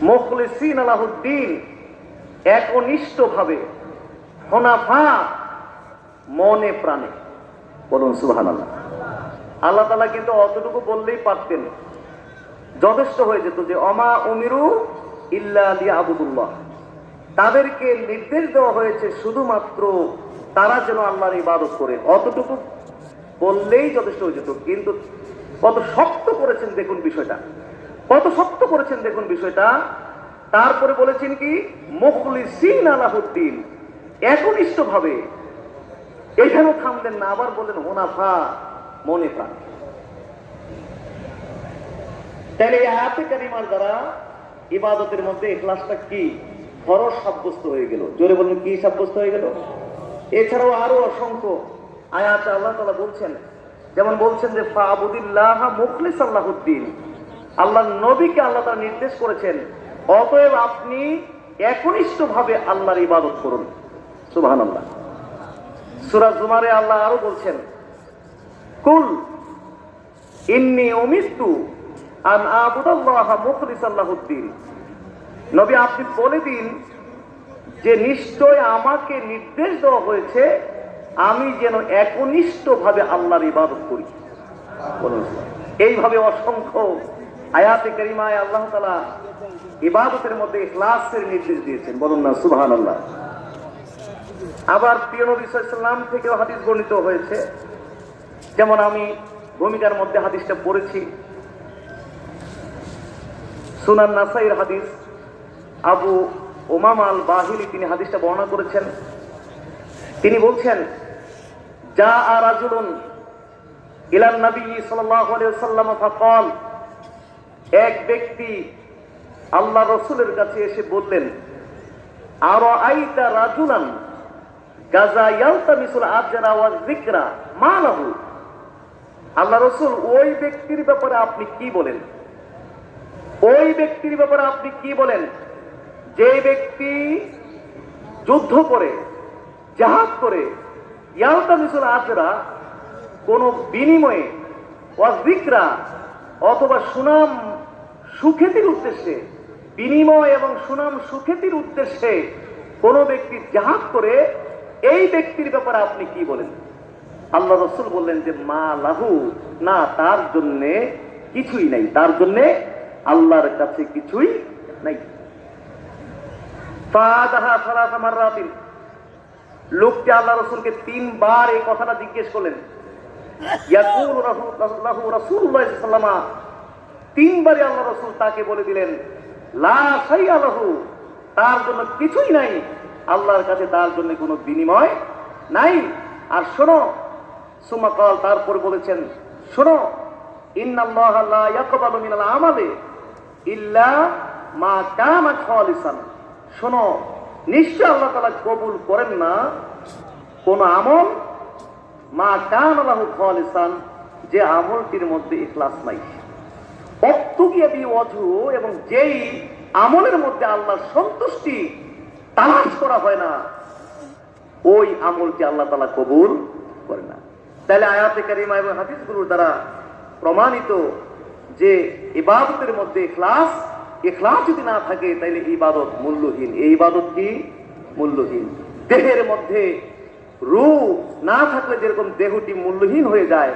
মুখলিসিনা লাহুদ্দিন, একনিষ্ঠভাবে, হুনাফা, মনে প্রাণে। বলুন সুবহানাল্লাহ। আল্লাহ তাআলা কিন্তু অতটুকু বললেই পারতেন, যথেষ্ট হয়ে যেত যে অমা উমিরু ইল্লা লিয়াবুদুল্লাহ, তাদেরকে নির্দেশ দেওয়া হয়েছে শুধুমাত্র তারা যেন আল্লাহর ইবাদত করে, অতটুকু বললেই যথেষ্ট হয়ে যেত। কিন্তু কত শক্ত করেছেন দেখুন বিষয়টা, কত শক্ত করেছেন দেখুন বিষয়টা। তারপরে বলেছেন কি মুখলিসিনা লাহুদ্দিন, একনিষ্ঠভাবে। এখানেও থামলেন না, আবার বললেন হুনাফা, মনে প্রাণ। তাহলে এই আয়াতে কারিমার দ্বারা ইবাদতের মধ্যে ইখলাসটা কি ফরজ সাব্যস্ত হয়ে গেল। জোরে বলুন, কি সাব্যস্ত হয়ে গেল? এছাড়াও আরো অসংখ্য আয়াতে আল্লাহ তাআলা বলছেন, যেমন বলছেন যে ফাবুদিল্লাহ মুখলিসান লাহুদ্দিন, আল্লাহর নবীকে আল্লাহ তাআলা নির্দেশ করেছেন, অতএব আপনি একনিষ্ঠভাবে আল্লাহর ইবাদত করুন। সুবহানাল্লাহ। সূরা জুমারে আল্লাহ আরো বলছেন, কুল ইন্নী উমিরতু আন আবুদাল্লাহ মুখলিসান লাহুদ্দিন, নবী আপনি বলে দিন যে নিশ্চয় আমাকে নির্দেশ দেওয়া হয়েছে আমি যেন একনিষ্ঠভাবে আল্লাহর ইবাদত করি। এইভাবে অসংখ্য আয়াতে কারিমায় আল্লাহ তাআলা ইবাদতের মধ্যে ইখলাসের নির্দেশ দিয়েছেন। বলুন না সুবহানাল্লাহ। আবার প্রিয় নবী সাল্লাল্লাহু আলাইহি ওয়াসাল্লাম থেকেও হাদিস বর্ণিত হয়েছে, যেমন আমি ভূমিকার মধ্যে হাদিসটা পড়েছি, সুনান নাসাইর হাদিস, আবু উমামা আল বাহিলি তিনি হাদিসটা বর্ণনা করেছেন। তিনি বলছেন, যা রাজুলুন ইলান নবী সাল্লাল্লাহু আলাইহি ওয়াসাল্লাম ফাকাল, এক ব্যক্তি আল্লাহ রাসূলের কাছে এসে বললেন, আরাআইতা রাজুলান গাজা ইয়ালতামিসুল আজরা ওয়া যিকরা মা লাহু, আল্লাহ রাসূল ওই ব্যক্তির ব্যাপারে আপনি কি বলেন? ওই ব্যক্তির ব্যাপারে আপনি কি বলেন যে ব্যক্তি যুদ্ধ করে, জিহাদ করে, ইয়ালতামিসুল আজরা কোন বিনিময়ে, ওয়া যিকরা অথবা সুনাম সুখ্যাতির উদ্দেশ্যে, বিনিময় এবং সুনাম সুখ্যাতির উদ্দেশ্যে কোন ব্যক্তি জিহাদ করে, এই ব্যক্তির ব্যাপারে আপনি কি বলেন? আল্লাহ রাসূল বললেন যে মা লাহু, না তার জন্য কিছুই নাই, তার জন্য আল্লাহর কাছে কিছুই নাই। ফাদাহা সালাসা মাররাতিন, লোকটি আল্লাহ রাসূলকে তিনবার এই কথাটা জিজ্ঞেস করলেন। ইয়াকুলু রাসূলুল্লাহ সাল্লাল্লাহু আলাইহি ওয়াসাল্লাম, তিনবারই আল্লাহ রাসূল তাকে বলে দিলেন লা শাইআ লাহু, তার জন্য কিছুই নাই, আল্লাহর কাছে তার জন্য কোনো বিনিময় নাই। আর শোনো, সুম্মা ক্বাল, তারপর বলেছেন শোনো, ইন্নাল্লাহা লা ইয়াকবালু মিনাল আমালি ইল্লা মা কানা খালিসান, শোনো নিশ্চয় আল্লাহ তাআলা কবুল করেন না কোন আমল মা কানা লাহু খালিসান, যে আমলটির মধ্যে ইখলাস নাই। অত্তুকিয়া বি ওয়াজহু, এবং যেই আমলের মধ্যে আল্লাহর সন্তুষ্টি তালাশ করা হয় না, ওই আমলকে আল্লাহ তাআলা কবুল করে না। তাহলে আয়াতে কারিমা এবং হাদিসগুলোর দ্বারা প্রমাণিত যে ইবাদতের মধ্যে ইখলাস, ইখলাস যদি না থাকে তাহলে ইবাদত মূল্যহীন। এই ইবাদত কি? মূল্যহীন। দেহের মধ্যে রূহ না থাকলে যেরকম দেহটি মূল্যহীন হয়ে যায়,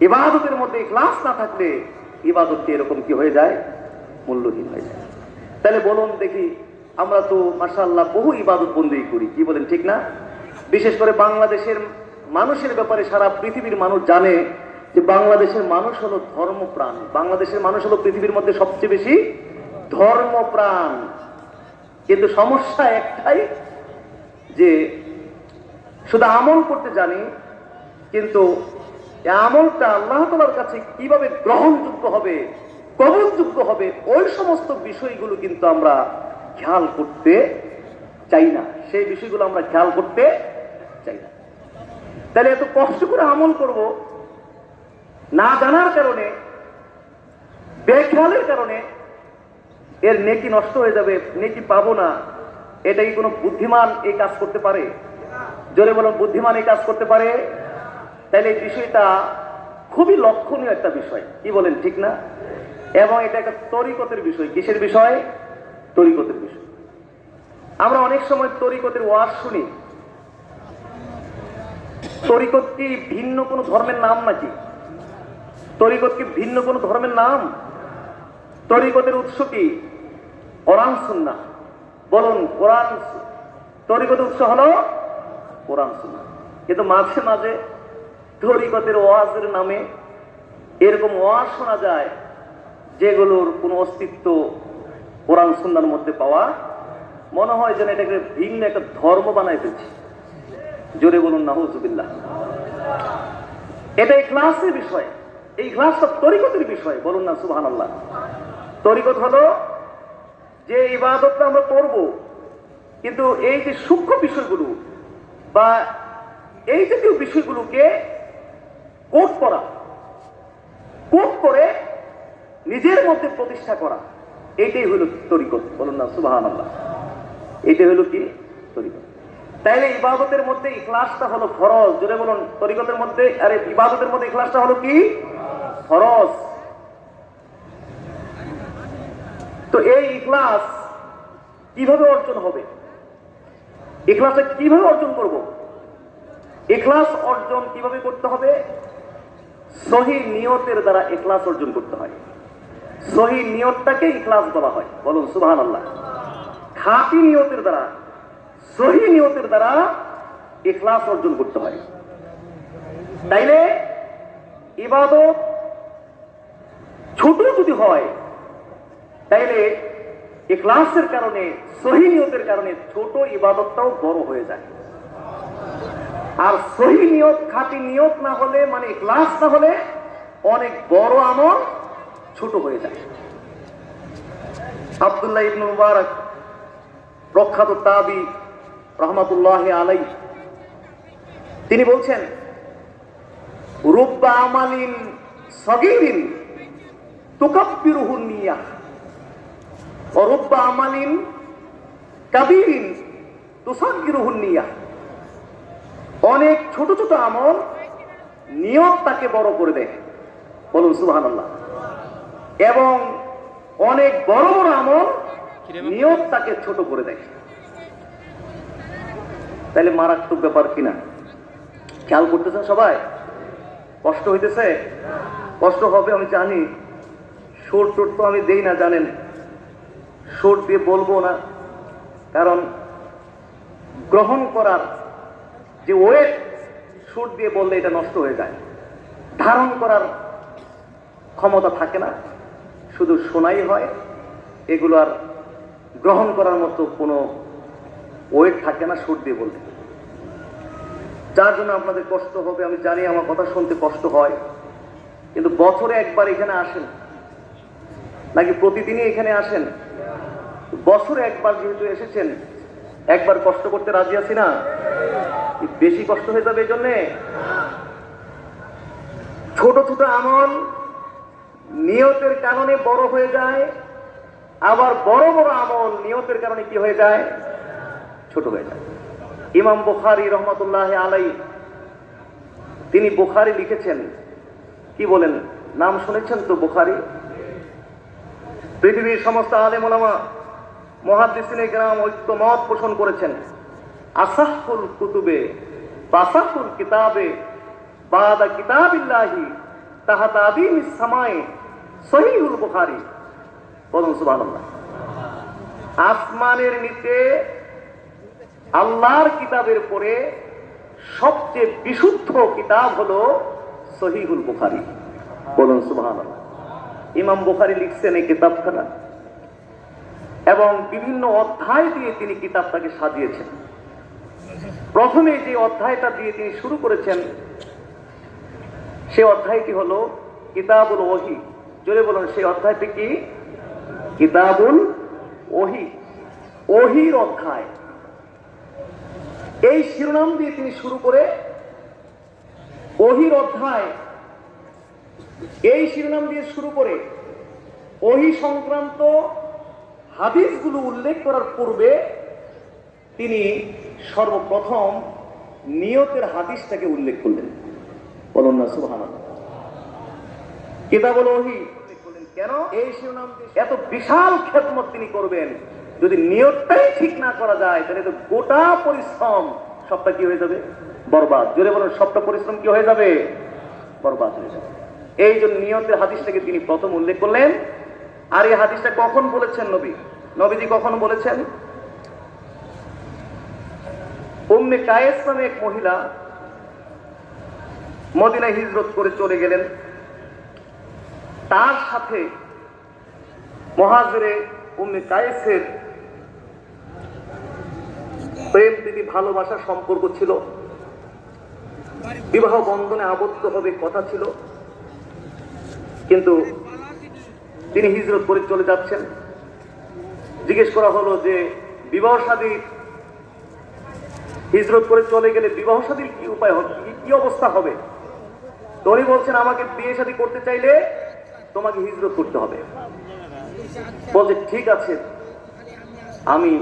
ইবাদতের মধ্যে ইখলাস না থাকলে ইবাদতটি এরকম কি হয়ে যায়? মূল্যহীন হয়ে যায়। তাহলে বলুন দেখি, আমরা তো মাশাআল্লাহ বহু ইবাদত বন্দেগী করি, কি বলেন ঠিক না? বিশেষ করে বাংলাদেশের মানুষের ব্যাপারে সারা পৃথিবীর মানুষ জানে যে বাংলাদেশের মানুষ হলো ধর্মপ্রাণ। বাংলাদেশের মানুষ হলো পৃথিবীর মধ্যে সবচেয়ে বেশি ধর্মপ্রাণ। কিন্তু সমস্যা একটাই যে শুধু আমল করতে জানি, কিন্তু এই আমলটা আল্লাহ তাআলার কাছে কিভাবে গ্রহণযোগ্য হবে, কবুলযোগ্য হবে, ওই সমস্ত বিষয়গুলো কিন্তু আমরা খেয়াল করতে চাই না। সেই বিষয়গুলো আমরা খেয়াল করতে চাই না। তাহলে এত কষ্ট করে আমল করব, না জানার কারণে, বেখেয়ালের কারণে এর নেকি নষ্ট হয়ে যাবে, নেকি পাবো না। এটা কি কোনো বুদ্ধিমান এই কাজ করতে পারে? জোরে বলুন, বুদ্ধিমান এই কাজ করতে পারে? তাহলে এই বিষয়টা খুবই লক্ষণীয় একটা বিষয়, কি বলেন ঠিক না? এবং এটা একটা তরিকতের বিষয়। কিসের বিষয়? তরিকতের বিষয়। আমরা অনেক সময় তরিকতের ওয়াজ শুনি। তরিকত কি ভিন্ন কোনো ধর্মের নাম নাকি? তরিকত কি ভিন্ন কোনো ধর্মের নাম? তরিকতের উৎস কি? কোরআন সুন্নাহ। বলুন, কোরআন। তরিকতের উৎস হলো কোরআন সুন্নাহ। কিন্তু মাঝে মাঝে তরিকতের ওয়াজের নামে এরকম ওয়াজ শোনা যায় যেগুলোর কোনো অস্তিত্ব কোরআন সুন্নাহর মধ্যে পাওয়া মনে হয় যেন এটাকে ভিন্ন একটা ধর্ম বানাই ফেলছে। জোরে বলুন নাউজুবিল্লাহ। এটা ইখলাসের বিষয়। এই ইখলাসটা তরিকতের বিষয়। বলুন না সুবহানাল্লাহ। তরিকত হলো যে ইবাদতটা আমরা করব, কিন্তু এই যে সূক্ষ্ম বিষয়গুলো বা এই জাতীয় বিষয়গুলোকে কোট করা, কোট করে নিজের মধ্যে প্রতিষ্ঠা করা, এইটাই হলো তরিকত। বলুন না সুবহানাল্লাহ। এইটাই হলো কি? তরিকত। তাইলে ইবাদতের মধ্যে ইখলাসটা হলো ফরজ। জোরে বলুন, তরিকতের মধ্যে ইবাদতের মধ্যে ইখলাসটা হলো কি? ফরজ। তো এই ইখলাস কিভাবে অর্জন হবে? ইখলাসটা কিভাবে অর্জন করব? ইখলাস অর্জন কিভাবে করতে হবে? সহি নিয়তের দ্বারা ইখলাস অর্জন করতে হয়। সহি নিয়তটাকে ইখলাস বলা হয়। বলুন সুবহানাল্লাহ। খাঁটি নিয়তের দ্বারা, সহি নিয়তের দ্বারা ইখলাস অর্জন করতে হয়। তাইলে ইবাদত ছোট যদি হয়, তাইলে ইখলাসের কারণে, সহি নিয়তের কারণে ছোট ইবাদতটাও বড় হয়ে যায়। আর সহি নিয়ত, খাঁটি নিয়ত না হলে, মানে ইখলাস না হলে, অনেক বড় আমল ছোট হয়ে যায়। আব্দুল্লাহ ইবনে মুবারক প্রখ্যাত তাবী রাহমাতুল্লাহি আলাইহি, তিনি বলছেন, রুব্বা আমালিন সগীরিন তুকাব্বিরুহু নিয়াহ ওয়া রুব্বা আমালিন কাবীরিন তুসাগগিরুহু নিয়াহ। অনেক ছোট ছোট আমল নিয়ত তাকে বড় করে দেয়। বলুন সুবহানাল্লাহ। এবং অনেক বড় বড় আমল নিয়ত তাকে ছোট করে দেয়। তাহলে মারাত্মক ব্যাপার কিনা? খেয়াল করতেছেন সবাই? কষ্ট হইতেছে? কষ্ট হবে আমি জানি। সুর টুর তো আমি দেই না, জানেন। সুর দিয়ে বলবো না, কারণ গ্রহণ করার যে ওয়েট, সুর দিয়ে বললে এটা নষ্ট হয়ে যায়। ধারণ করার ক্ষমতা থাকে না, শুধু শোনাই হয়। এগুলো আর গ্রহণ করার মতো কোনো ওয়েট থাকে না সুর দিয়ে বলতে। যার জন্য আপনাদের কষ্ট হবে আমি জানি, আমার কথা শুনতে কষ্ট হয়। কিন্তু বছরে একবার এখানে আসেন নাকি প্রতিদিনই এখানে আসেন? বছরে একবার যেহেতু এসেছেন, একবার কষ্ট করতে রাজি আছি না? বেশি কষ্ট হয়ে যাবে এই জন্যে। ছোট ছোট আমল নিয়তের কারণে বড় হয়ে যায়, আবার বড় বড় আমল নিয়তের কারণে কি হয়ে যায়? ছোট হয়ে যায়। ইমাম বুখারী রহমাতুল্লাহি আলাইহি, তিনি বুখারী লিখেছেন। কি বলেন? নাম শুনেছেন তো বুখারী? পৃথিবীর সমস্ত আলেম ওলামা, মুহাদ্দিসিনে কেরাম ঐক্যমত পোষণ করেছেন, আসাহুল কুতুবে বাসাহুল কিতাবে বাদা কিতাবিল্লাহি তাহাতা আদিমিস সামায়ে সহিহুল বুখারী। বলুন সুবহানাল্লাহ। আসমানের নিচে আল্লাহর কিতাবের পরে সবচেয়ে বিশুদ্ধ কিতাব হলো সহিহুল বুখারী। বলুন সুবহানাল্লাহ। ইমাম বুখারী লিখছেন এই কিতাবখানা, এবং বিভিন্ন অধ্যায় দিয়ে তিনি কিতাবটাকে সাজিয়েছেন। প্রথমে যে অধ্যায়টা দিয়ে তিনি শুরু করেছেন, সেই অধ্যায়টি হলো কিতাবুল ওহী। জোরে বলুন, সেই অধ্যায়টি কি? কিতাবুল ওহী, ওহীর অধ্যায়। এই শিরোনাম দিয়ে তিনি শুরু করে ওহীর অধ্যায়, এই শিরোনাম দিয়ে শুরু করে ওহী সংক্রান্ত হাদিসগুলো উল্লেখ করার পূর্বে তিনি সর্বপ্রথম নিয়তের হাদিসটাকে উল্লেখ করলেন। বলুন না সুবহানাল্লাহ। কিতাবুল ওহী উল্লেখ করলেন কেন? এই শিরোনাম এত বিশাল খেদমত তিনি করবেন, যদি নিয়তটাই ঠিক না করা যায় তাহলে তো গোটা পরিশ্রম সবটা কি হয়ে যাবে? বরবাদ। জোরে বলেন, সবটা পরিশ্রম কি হয়ে যাবে? বরবাদ হয়ে যাবে। এই জন্য নিয়তের হাদিসটাকে তিনি প্রথম উল্লেখ করলেন। আর এই হাদিসটা কখন বলেছেন নবীজি কখন বলেছেন? উম্মে কায়েস নামে এক মহিলা মদিনায় হিজরত করে চলে গেলেন। তার সাথে মুহাজিরে উম্মে কায়েসের প্রেম প্রীতি ভালোবাসার সম্পর্ক ছিল, বিবাহ বন্ধনে আবদ্ধ হবে কথা ছিল, কিন্তু তিনি হিজরত করে চলে যাচ্ছেন। জিজ্ঞেস করা হলো যে বিবাহ শাদী, হিজরত করে চলে গেলে বিবাহ শাদীর কি উপায় হবে, কি অবস্থা হবে? তো উনি বলছেন, আমাকে বিয়ে শাদী করতে চাইলে তোমাকে হিজরত করতে হবে। বলছে ঠিক আছে, আমি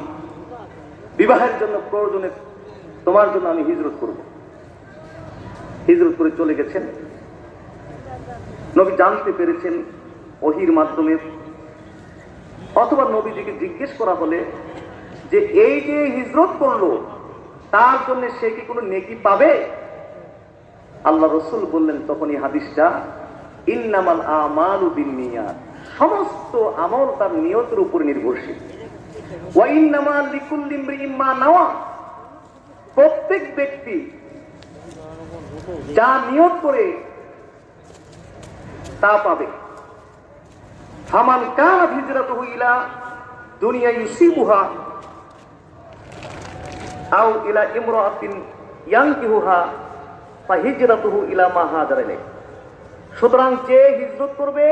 বিবাহের জন্য প্রয়োজনে তোমার জন্য আমি হিজরত করব। হিজরত করে চলে গেছেন। নবী জানতে পেরেছেন ওহীর মাধ্যমে, অথবা নবীজিকে জিজ্ঞেস করা হলে যে এই যে হিজরত করলো তার জন্য সে কি কোনো নেকি পাবে? আল্লাহ রাসূল বললেন তখন এই হাদিসটা, ইন্নামাল আমালু বিন্নিয়াত, সমস্ত আমল তার নিয়তের উপর নির্ভরশীল। ওয়া ইন্নামা লিকুল্লি ইমরিইম মা নাওয়া, প্রত্যেক ব্যক্তি যা নিয়ত করে তা পাবে। ফামান কানা হিজরাতুহু ইলা দুনিয়া ইউসিবুহা আও ইলা ইমরাআতিন ইয়ানকিহুহা ফাহিজরাতুহু ইলা মা হাজারা ইলাইহি। সুতরাং যে হিজরত করবে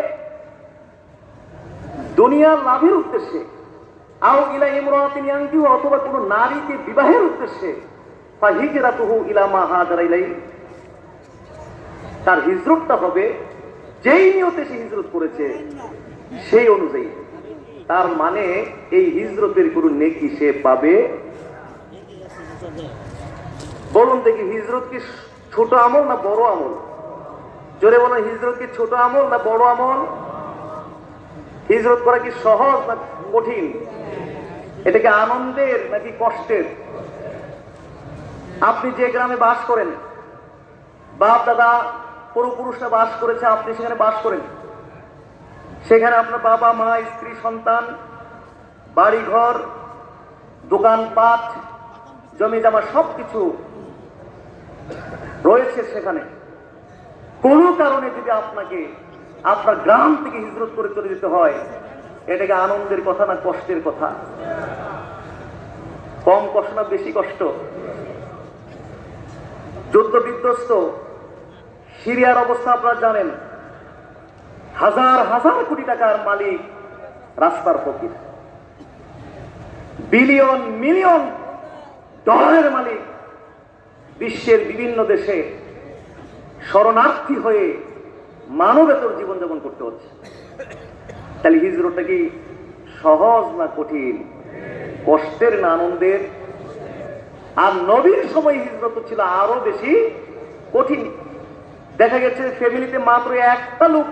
দুনিয়ার লাভের উদ্দেশ্যে, আও ইলা ইমরাআতিন ইয়ানকিহু, অথবা কোনো নারীকে বিবাহের উদ্দেশ্যে, ফাহিজরাতুহু ইলা মা হাজারা ইলাইহি, তার হিজরতটা হবে যেই নিয়তে সে হিজরত করেছে সেই অনুযায়ী। তার মানে এই হিজরতের কোনো নেকি সে পাবে। বলুন দেখি, হিজরত কি ছোট আমল না বড় আমল? জোরে বলেন, হিজরত কি ছোট আমল না বড় আমল? হিজরত করা কি সহজ না কঠিন? এটা কি আনন্দের নাকি কষ্টের? আপনি যে গ্রামে বাস করেন, বাপ দাদা পূর্বপুরুষরা বাস করেছে, আপনি সেখানে বাস করেন, সেখানে আপনার বাবা মা স্ত্রী সন্তান, বাড়িঘর, দোকানপাট, জমি জমা সবকিছু রয়েছে সেখানে। কোনো কারণে যদি আপনাকে আপনার গ্রাম থেকে হিজরত করে চলে যেতে হয়, এটাকে আনন্দের কথা না কষ্টের কথা? কম কষ্ট না বেশি কষ্ট? যুদ্ধ বিধ্বস্ত সিরিয়ার অবস্থা আপনারা জানেন। হাজার হাজার কোটি টাকার মালিক রাস্তার ফকির, বিলিয়ন মিলিয়ন ডলারের মালিক বিশ্বের বিভিন্ন দেশে শরণার্থী হয়ে মানবেতর জীবনযাপন করতে হচ্ছে। তাহলে হিজরতটা কি সহজ না কঠিন, কষ্টের না আনন্দের? আর নবীর সময় হিজরত ছিল আরো বেশি কঠিন। দেখা গেছে ফ্যামিলিতে মাত্র একটা লোক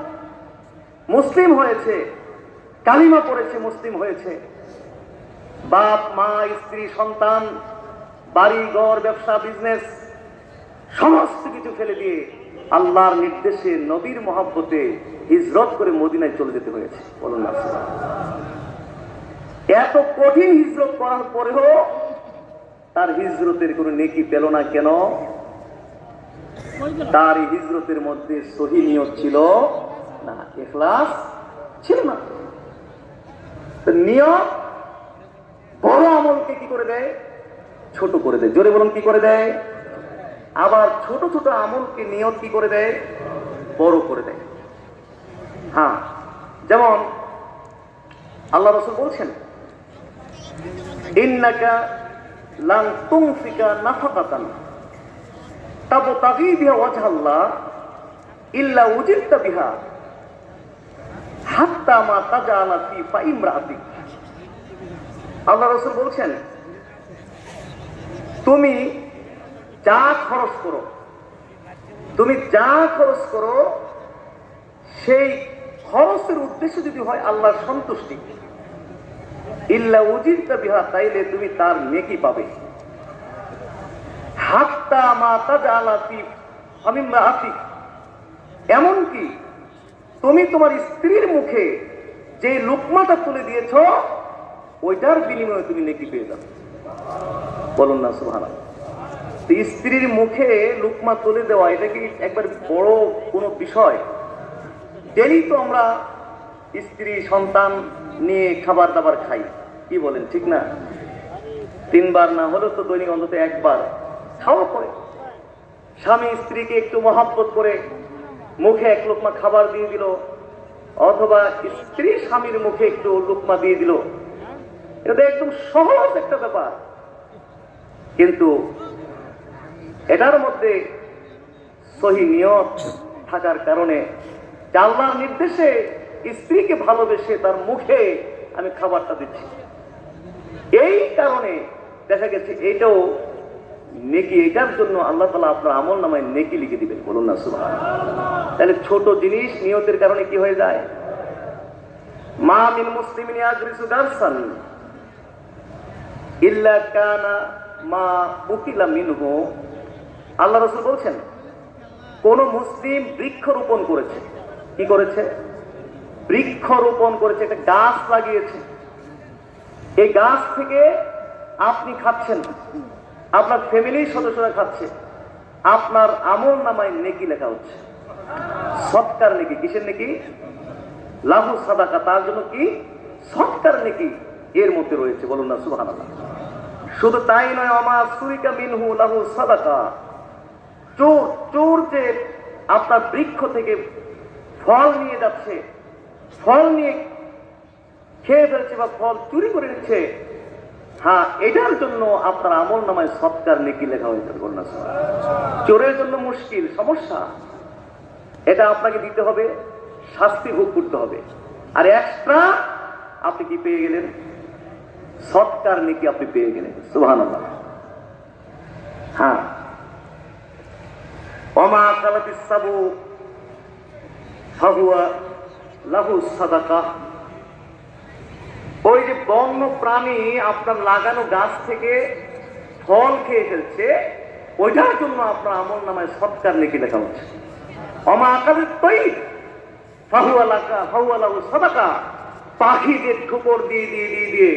মুসলিম হয়েছে, কালিমা পড়েছে, মুসলিম হয়েছে, বাপ মা স্ত্রী সন্তান বাড়ি ঘর ব্যবসা বিজনেস সমস্ত কিছু ফেলে দিয়ে আল্লাহর নির্দেশে নবীর মহব্বতে হিজরত করে মদিনায় চলে যেতে হয়েছে। বলুন না, এত কঠিন হিজরত করার পরেও তার হিজরতের কোনো নেকি পেল না কেন? তার এই হিজরতের মধ্যে সহি নিয়ত ছিল না, ইখলাস ছিল না। নিয়ত বড় আমলকে কি করে দেয়? ছোট করে দেয়। জোরে বলুন, কি করে দেয়? আবার ছোট ছোট আমলকে নিয়ত কি করে দেয়? বড় করে দেয়। হ্যাঁ, যেমন আল্লাহ রাসূল বলছেন, ইন্নাকা লান তুনফিকা নাফাকাতান তাবতাগী বিহা ওয়াজহাল্লাহ ইল্লা উজিবতা বিহা হাত্তা মা তাজালা ফি ফাইমরাতিক। আল্লাহ রাসূল বলছেন, তুমি যা খরচ করো, সেই খরচের উদ্দেশ্য যদি হয় আল্লাহর সন্তুষ্টি, ইল্লা উজিরতা বিহা, তাইলে তুমি তার নেকি পাবে। হাত্তা মা তাজআলা ফি ফামিমরাআতিক, এমনকি তুমি তোমার স্ত্রীর মুখে যে লুকমাটা তুলে দিয়েছ ওইটার বিনিময়ে তুমি নেকি পেয়ে যাবে। বলুন না সুবহানাল্লাহ। স্ত্রীর মুখে লুকমা তুলে দেওয়া এটা কি একবার বড় কোনো বিষয়? ডেলি তো আমরা স্ত্রী সন্তান নিয়ে খাবার দাবার খাই, কি বলেন ঠিক না? 3 বার না হলেও তো দৈনিক অন্তত 1 বার খাওয়া পড়ে। স্বামী স্ত্রীকে একটু মহাব্বত করে মুখে 1 লোকমা খাবার দিয়ে দিল, অথবা স্ত্রী স্বামীর মুখে একটু লোকমা দিয়ে দিল, এটা একদম সহজ একটা ব্যাপার। কিন্তু এটার মধ্যে সহি নিয়ত থাকার কারণে আল্লাহর নির্দেশে স্ত্রীকে ভালোবেসে তার মুখে আমি খাবারটা দিচ্ছি, এই কারণে দেখা গেছে এটাও নেকি। এটার জন্য আল্লাহ তাআলা আপনার আমল নামায় নেকি লিখে দিবেন। বলুন না সুবহানাল্লাহ। তাহলে ছোট জিনিস নিয়তের কারণে কি হয়ে যায়? মা মিন মুসলিমিন ইয়াজরিসু গারসান ইল্লা কানা মা উকিলা মিনহু, আল্লাহ রাসূল বলছেন কোন মুসলিম বৃক্ষরোপণ করেছে, কি করেছে? বৃক্ষরোপণ করেছে, একটা গাছ লাগিয়েছে। এই গাছ থেকে আপনি খাচ্ছেন, আপনার ফ্যামিলির সদস্যরা খাচ্ছে, আপনার আমল নামায় নেকি লেখা হচ্ছে, সৎকার নেকি। কিসের নেকি? লাহু সাদাকা, তার জন্য কি? সৎকার নেকি এর মধ্যে রয়েছে। বলুন না সুবহানাল্লাহ। শুধু তাই নয়, ওমা সুরিকা মিনহু লাহু সাদাকা, চোর যে আপনার বৃক্ষ থেকে ফল নিয়ে যাচ্ছে, ফল নিয়ে খেয়ে ফেলছে বা ফল চুরি করে নিচ্ছে, হ্যাঁ, এটার জন্য আপনার আমল নামায় সৎকার নেকি লেখা হয়েছে। বলুন না সুবহানাল্লাহ। চোরের জন্য মুশকিল, সমস্যা, এটা আপনাকে দিতে হবে, শাস্তি ভোগ করতে হবে, আর এক্সট্রা আপনি কি পেয়ে গেলেন? সৎকার নেকি আপনি পেয়ে গেলেন। সুবহানাল্লাহ। হ্যাঁ, ওমা কালাতিস সাবু ফাহুয়া লাহু সাদাকা, ওই যে বন্য প্রাণী আপনার লাগানো গাছ থেকে ফল খেয়ে ফেলছে, ওইটার জন্য আপনার আমল নামায় সৎকার নেকি লেখা হচ্ছে। ওমা আকাশে তৈর ফাহুয়া লাহু সাদাকা, পাখিদের ঠোকর দিয়ে দিয়ে দিয়ে দিয়ে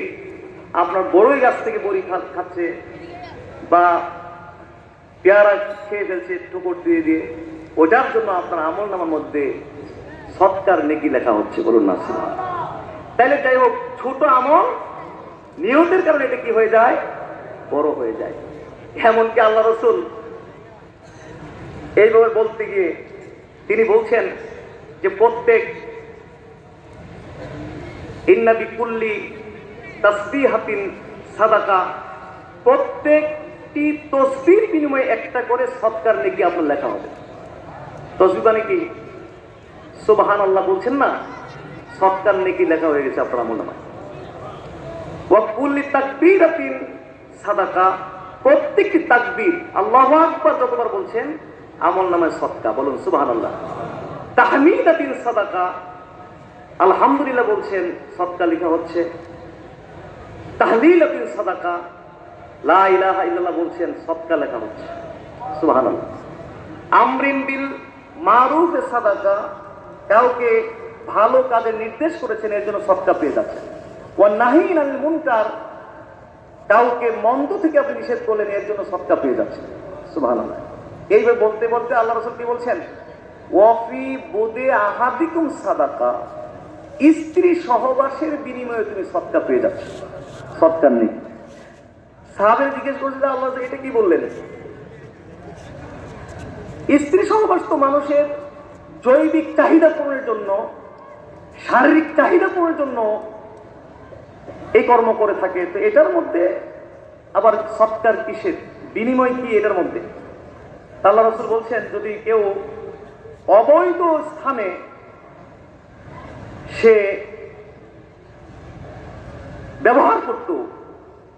আপনার বড়ই গাছ থেকে বড়ি খাচ্ছে বা পেয়ারা খেয়ে ফেলছে ঠোকর দিয়ে দিয়ে, ওটার জন্য আপনার আমল নামার মধ্যে সৎকার নেকি লেখা হচ্ছে। বলুন না সুবহানাল্লাহ। তাইলে যাই হোক, ছোট আমল নিয়তের কারণে এটা কি হয়ে যায়? বড় হয়ে যায়। এমনকি আল্লাহ রাসূল এইভাবে বলতে গিয়ে তিনি বলছেন যে প্রত্যেক ইন্না বিকুল্লি তাসবিহাতিন সাদাকা, প্রত্যেকটি তসবির বিনিময়ে একটা করে সৎকার নেকি আপনার লেখা হবে। তসবিহ মানে কি? সুবহানাল্লাহ বলছেন না, সৎকার নেকি লেখা হয়ে গেছে আপনার আমল নামায়। ওয়া কুল্লি তাকবীরাতিন সাদাকা, প্রত্যেকটি তাকবীর আল্লাহু আকবার যতবার বলছেন আমল নামায় সদকা। বলুন সুবহানাল্লাহ। তাহমিদাতিন সাদাকা, আলহামদুলিল্লাহ বলছেন সদকা লেখা হচ্ছে। তাহলিলাতিন সাদাকা, লা ইলাহা ইল্লাল্লাহ বলছেন সদকা লেখা হচ্ছে। সুবহানাল্লাহ। আমরিন বিল মারুফ সাদাকা, কাউকে ভালো কাজের নির্দেশ করেছেন এর জন্য সদকা পেয়ে যাচ্ছেন। ওয়া নাহিন আনিল মুনকার, কাউকে মন্দ থেকে আপনি নিষেধ করলেন এর জন্য সদকা পেয়ে যাচ্ছেন। সুবহানাল্লাহ। এইভাবে বলতে বলতে আল্লাহ রাসূল কি বলছেন? ওয়াফি বুদে আহাদিকুম সাদাকা, স্ত্রী সহবাসের বিনিময়ে তুমি সদকা পেয়ে যাচ্ছ। সদকার নেই। সাহাবীরা জিজ্ঞেস করছে যে আল্লাহ এটা কি বললেন? স্ত্রী সহবাস তো মানুষের জৈবিক চাহিদা পূরণের জন্য, শারীরিক চাহিদা পূরণের জন্য এই কর্ম করে থাকে, তো এটার মধ্যে আবার সৎকার কিসের? বিনিময় কি এটার মধ্যে? আল্লাহ রাসূল বলছেন যদি কেউ অবৈধ স্থানে সে ব্যবহার করত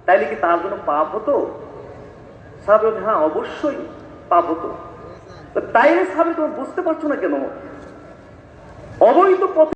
তাইলে কি তার জন্য পাপ হতো? সাহাবী, হ্যাঁ অবশ্যই পাপ হতো। তাইলে সাহাবী, তুমি বুঝতে পারছো না কেন? অবৈধ পথে